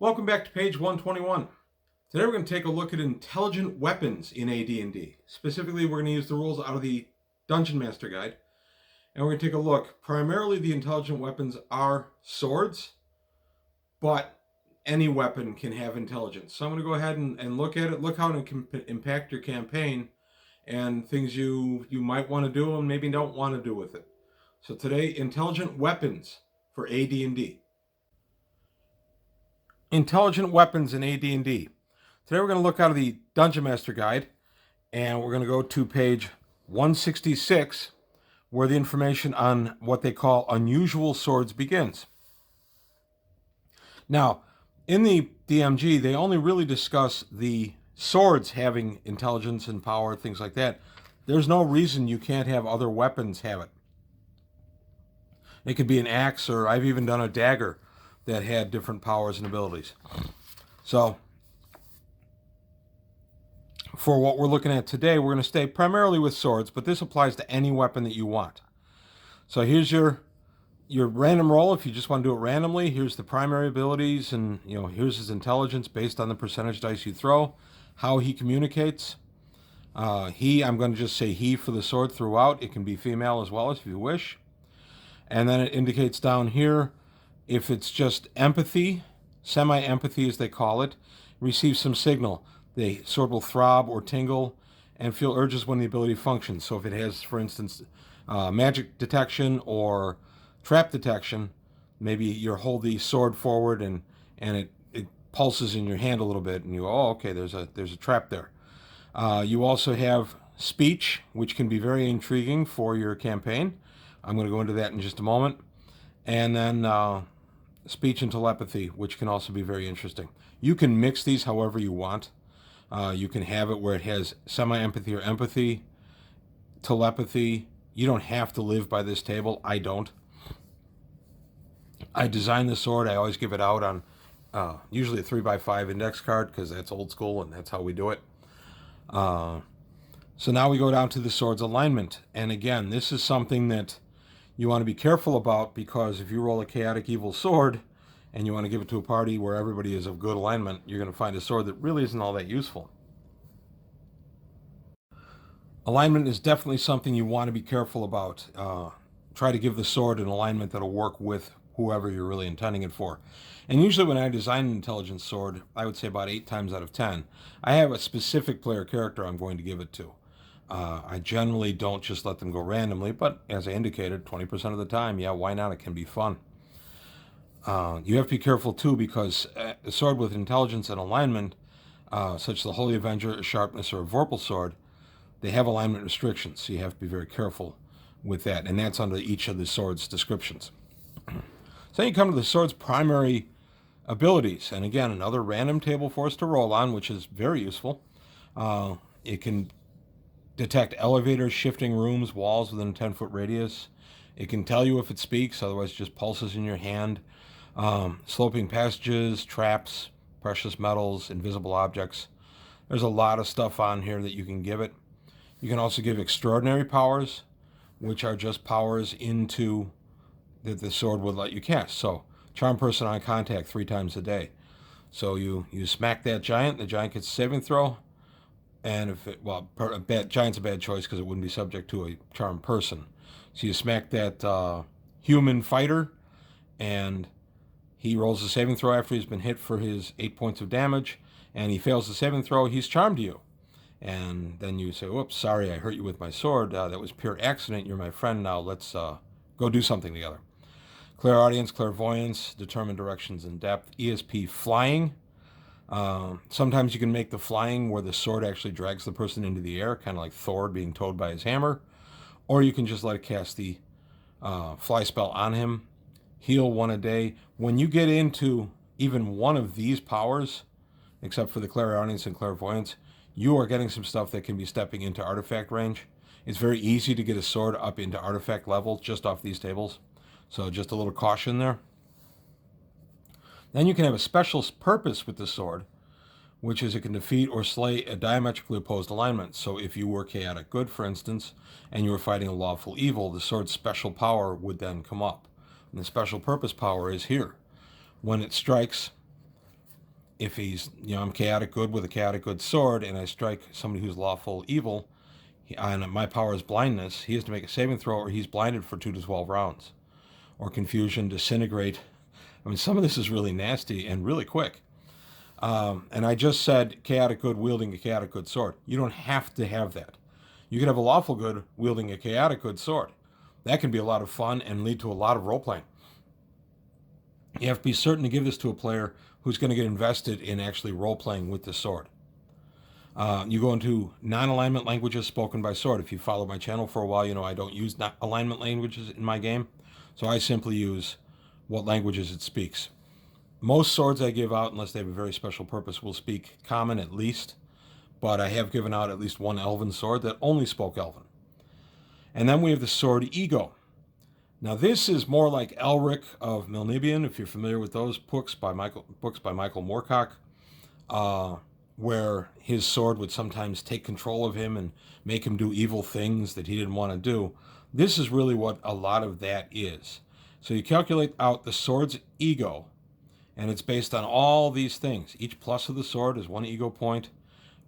Welcome back to page 121. Today we're going to take a look at intelligent weapons in AD&D. Specifically, we're going to use the rules out of the Dungeon Master Guide. And we're going to take a look. Primarily, the intelligent weapons are swords, but any weapon can have intelligence. So I'm going to go ahead and look at it, look how it can impact your campaign, and things you might want to do and maybe don't want to do with it. So today, intelligent weapons for AD&D. Intelligent weapons in AD&D. Today we're going to look out of the Dungeon Master Guide, and we're going to go to page 166, where the information on what they call unusual swords begins. Now, in the DMG, they only really discuss the swords having intelligence and power, things like that. There's no reason you can't have other weapons have it. It could be an axe, or I've even done a dagger that had different powers and abilities. So, for what we're looking at today, we're going to stay primarily with swords, but this applies to any weapon that you want. So here's your random roll. If you just want to do it randomly, here's the primary abilities, and here's his intelligence based on the percentage dice you throw, how he communicates. I'm going to just say he for the sword throughout. It can be female as well if you wish. And then it indicates down here, if it's just empathy, semi-empathy as they call it, receives some signal. The sword will throb or tingle and feel urges when the ability functions. So if it has, for instance, magic detection or trap detection, maybe you hold the sword forward and it pulses in your hand a little bit, and you go, oh, okay, there's a trap there. You also have speech, which can be very intriguing for your campaign. I'm going to go into that in just a moment. And then speech and telepathy, which can also be very interesting. You can mix these however you want. You can have it where it has semi-empathy or empathy, telepathy. You don't have to live by this table. I don't. I designed the sword. I always give it out on usually a 3x5 index card, because that's old school and that's how we do it. So now we go down to the sword's alignment. And again, this is something that you want to be careful about, because if you roll a chaotic evil sword and you want to give it to a party where everybody is of good alignment, you're going to find a sword that really isn't all that useful. Alignment is definitely something you want to be careful about. Try to give the sword an alignment that'll work with whoever you're really intending it for. And usually when I design an intelligence sword, I would say about 8 times out of 10, I have a specific player character I'm going to give it to. I generally don't just let them go randomly, but as I indicated, 20% of the time, yeah, why not? It can be fun. You have to be careful too, because a sword with intelligence and alignment, such as the Holy Avenger, a Sharpness, or a Vorpal sword, they have alignment restrictions, so you have to be very careful with that, and that's under each of the sword's descriptions. So you come to the sword's primary abilities, and again, another random table for us to roll on, which is very useful. It can detect elevators, shifting rooms, walls within a 10-foot radius. It can tell you if it speaks, otherwise it just pulses in your hand. Sloping passages, traps, precious metals, invisible objects. There's a lot of stuff on here that you can give it. You can also give extraordinary powers, which are just powers into that the sword would let you cast. So, charm person on contact 3 times a day. So you smack that giant, the giant gets a saving throw. And if it, giant's a bad choice because it wouldn't be subject to a charmed person. So you smack that human fighter, and he rolls a saving throw after he's been hit for his 8 points of damage, and he fails the saving throw, he's charmed you. And then you say, whoops, sorry, I hurt you with my sword. That was pure accident. You're my friend now. Let's go do something together. Clairaudience, clairvoyance, determine directions in depth. ESP, flying. Sometimes you can make the flying where the sword actually drags the person into the air, kind of like Thor being towed by his hammer. Or you can just let it cast the fly spell on him. Heal 1 a day. When you get into even one of these powers, except for the clairaudience and clairvoyance, you are getting some stuff that can be stepping into artifact range. It's very easy to get a sword up into artifact level just off these tables. So just a little caution there. Then you can have a special purpose with the sword, which is it can defeat or slay a diametrically opposed alignment. So if you were chaotic good, for instance, and you were fighting a lawful evil, the sword's special power would then come up. And the special purpose power is here. When it strikes If he's, I'm chaotic good with a chaotic good sword, and I strike somebody who's lawful evil, and my power is blindness, he has to make a saving throw or he's blinded for 2 to 12 rounds. Or confusion, disintegrate. I mean, some of this is really nasty and really quick. And I just said chaotic good wielding a chaotic good sword. You don't have to have that. You can have a lawful good wielding a chaotic good sword. That can be a lot of fun and lead to a lot of role playing. You have to be certain to give this to a player who's going to get invested in actually role playing with the sword. You go into non-alignment languages spoken by sword. If you follow my channel for a while, you know I don't use alignment languages in my game. So I simply use what languages it speaks. Most swords I give out, unless they have a very special purpose, will speak Common at least. But I have given out at least one Elven sword that only spoke Elven. And then we have the sword Ego. Now this is more like Elric of Melnibion, if you're familiar with those books by Michael Moorcock, where his sword would sometimes take control of him and make him do evil things that he didn't want to do. This is really what a lot of that is. So you calculate out the sword's ego, and it's based on all these things. Each plus of the sword is 1 ego point.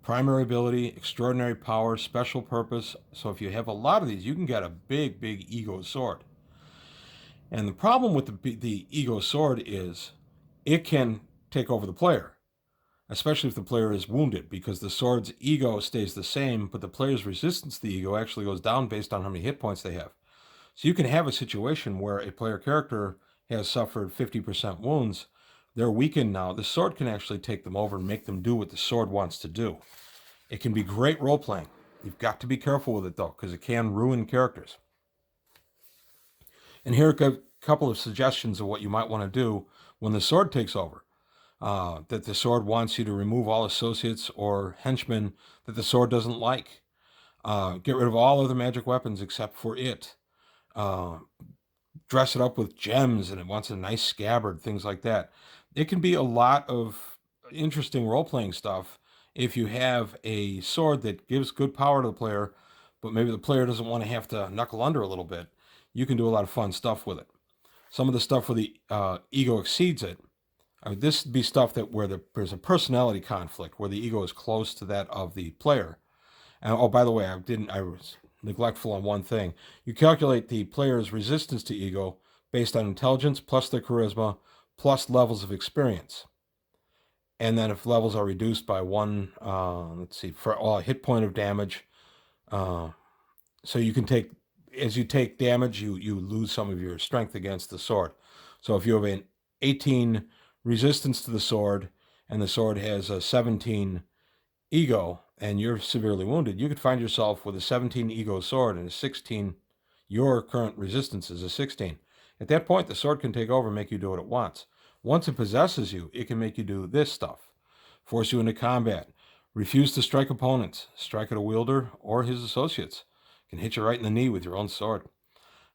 Primary ability, extraordinary power, special purpose. So if you have a lot of these, you can get a big, big ego sword. And the problem with the ego sword is it can take over the player, especially if the player is wounded, because the sword's ego stays the same, but the player's resistance to the ego actually goes down based on how many hit points they have. So you can have a situation where a player character has suffered 50% wounds. They're weakened now. The sword can actually take them over and make them do what the sword wants to do. It can be great role-playing. You've got to be careful with it, though, because it can ruin characters. And here are a couple of suggestions of what you might want to do when the sword takes over. That the sword wants you to remove all associates or henchmen that the sword doesn't like. Get rid of all other magic weapons except for it. Dress it up with gems, and it wants a nice scabbard, things like that. It can be a lot of interesting role-playing stuff if you have a sword that gives good power to the player, but maybe the player doesn't want to have to knuckle under a little bit. You can do a lot of fun stuff with it. Some of the stuff where the ego exceeds it, this would be stuff that where there's a personality conflict, where the ego is close to that of the player. And oh, by the way, I was neglectful on one thing. You calculate the player's resistance to ego based on intelligence plus their charisma plus levels of experience. And then if levels are reduced by 1, for all hit point of damage, so you can take, as you take damage, you lose some of your strength against the sword. So if you have an 18 resistance to the sword and the sword has a 17 ego and you're severely wounded, you could find yourself with a 17 ego sword and a 16, your current resistance is a 16. At that point, the sword can take over and make you do what it wants. Once it possesses you, it can make you do this stuff. Force you into combat. Refuse to strike opponents. Strike at a wielder or his associates. Can hit you right in the knee with your own sword.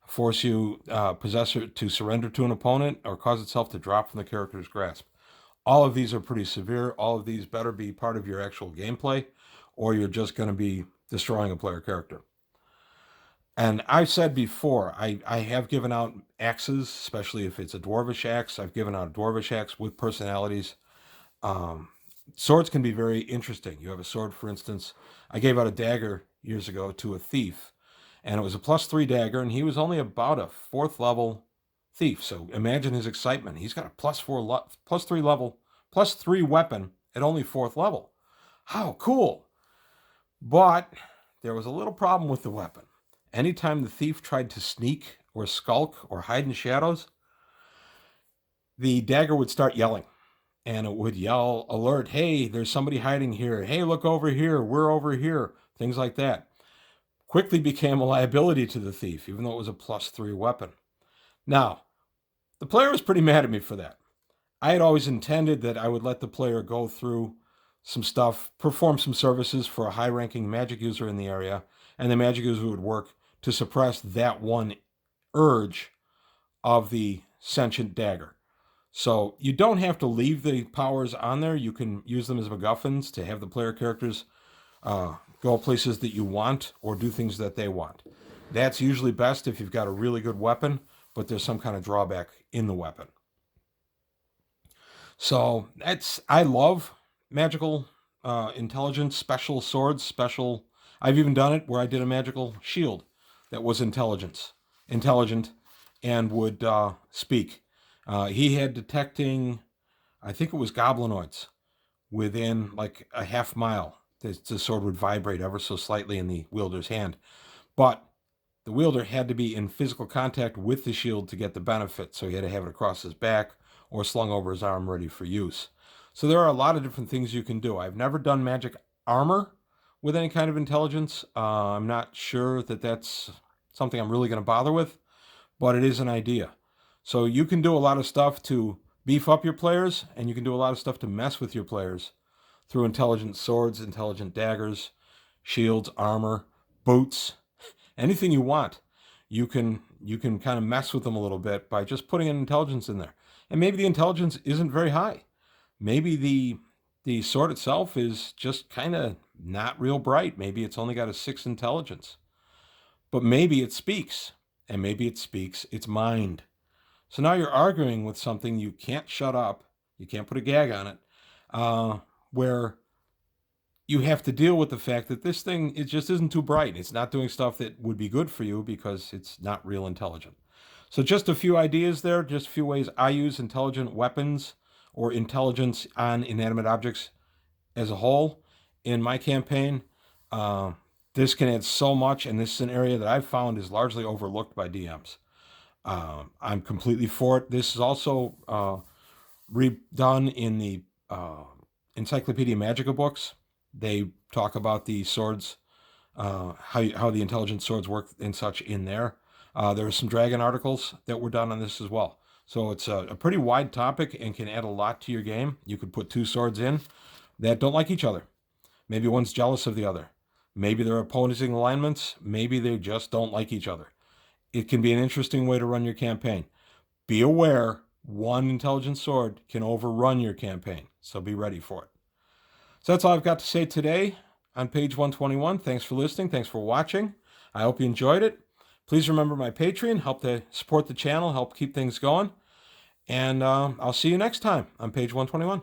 Force you, possessor, to surrender to an opponent or cause itself to drop from the character's grasp. All of these are pretty severe. All of these better be part of your actual gameplay, or you're just going to be destroying a player character. And I've said before, I have given out axes, especially if it's a dwarvish axe. I've given out a dwarvish axe with personalities. Swords can be very interesting. You have a sword, for instance. I gave out a dagger years ago to a thief, and it was a +3 dagger, and he was only about a 4th level thief. So imagine his excitement. He's got a +3 level, +3 weapon at only 4th level. How cool! But there was a little problem with the weapon. Anytime the thief tried to sneak or skulk or hide in shadows, the dagger would start yelling. And it would yell, alert, hey, there's somebody hiding here. Hey, look over here. We're over here. Things like that. Quickly became a liability to the thief, even though it was a +3 weapon. Now, the player was pretty mad at me for that. I had always intended that I would let the player go through some stuff, perform some services for a high-ranking magic user in the area, and the magic user would work to suppress that one urge of the sentient dagger. So you don't have to leave the powers on there. You can use them as MacGuffins to have the player characters go places that you want or do things that they want. That's usually best if you've got a really good weapon, but there's some kind of drawback in the weapon. So I love magical intelligence, special swords, special. I've even done it where I did a magical shield that was intelligent, and would speak. He had detecting, I think it was goblinoids within like a half mile. The sword would vibrate ever so slightly in the wielder's hand, but the wielder had to be in physical contact with the shield to get the benefit. So he had to have it across his back or slung over his arm ready for use. So there are a lot of different things you can do. I've never done magic armor with any kind of intelligence. I'm not sure that that's something I'm really going to bother with, but it is an idea. So you can do a lot of stuff to beef up your players, and you can do a lot of stuff to mess with your players through intelligent swords, intelligent daggers, shields, armor, boots, anything you want. You can kind of mess with them a little bit by just putting an intelligence in there. And maybe the intelligence isn't very high. Maybe the sword itself is just kind of not real bright. Maybe it's only got a 6 intelligence. But maybe it speaks, and maybe it speaks its mind. So now you're arguing with something you can't shut up. You can't put a gag on it. Where you have to deal with the fact that this thing, it just isn't too bright. It's not doing stuff that would be good for you because it's not real intelligent. So just a few ideas there, just a few ways I use intelligent weapons or intelligence on inanimate objects as a whole in my campaign. Uh, this can add so much, and this is an area that I've found is largely overlooked by DMs. I'm completely for it. This is also redone in the Encyclopedia Magica books. They talk about the swords, how the intelligent swords work and such in there. There are some dragon articles that were done on this as well. So it's a pretty wide topic and can add a lot to your game. You could put 2 swords in that don't like each other. Maybe one's jealous of the other. Maybe they're opposing alignments. Maybe they just don't like each other. It can be an interesting way to run your campaign. Be aware, one intelligent sword can overrun your campaign, so be ready for it. So that's all I've got to say today on page 121. Thanks for listening. Thanks for watching. I hope you enjoyed it. Please remember my Patreon. Help to support the channel. Help keep things going. And I'll see you next time on page 121.